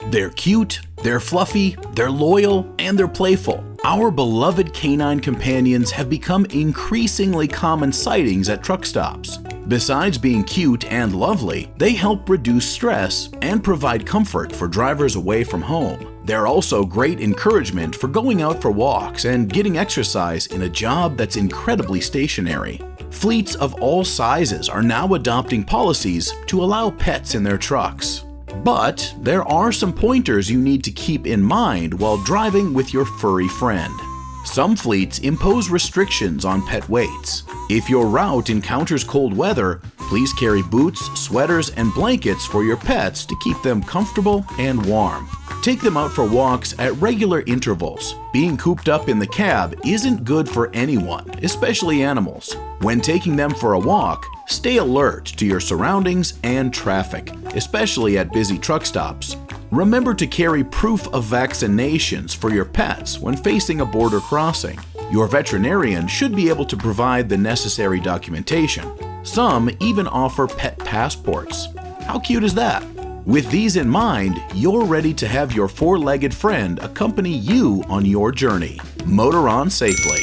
They're cute, they're fluffy, they're loyal, and they're playful. Our beloved canine companions have become increasingly common sightings at truck stops. Besides being cute and lovely, they help reduce stress and provide comfort for drivers away from home. They're also great encouragement for going out for walks and getting exercise in a job that's incredibly stationary. Fleets of all sizes are now adopting policies to allow pets in their trucks. But there are some pointers you need to keep in mind while driving with your furry friend. Some fleets impose restrictions on pet weights. If your route encounters cold weather, please carry boots, sweaters, and blankets for your pets to keep them comfortable and warm. Take them out for walks at regular intervals. Being cooped up in the cab isn't good for anyone, especially animals. When taking them for a walk, stay alert to your surroundings and traffic, especially at busy truck stops. Remember to carry proof of vaccinations for your pets when facing a border crossing. Your veterinarian should be able to provide the necessary documentation. Some even offer pet passports. How cute is that? With these in mind, you're ready to have your four-legged friend accompany you on your journey. Motor on safely.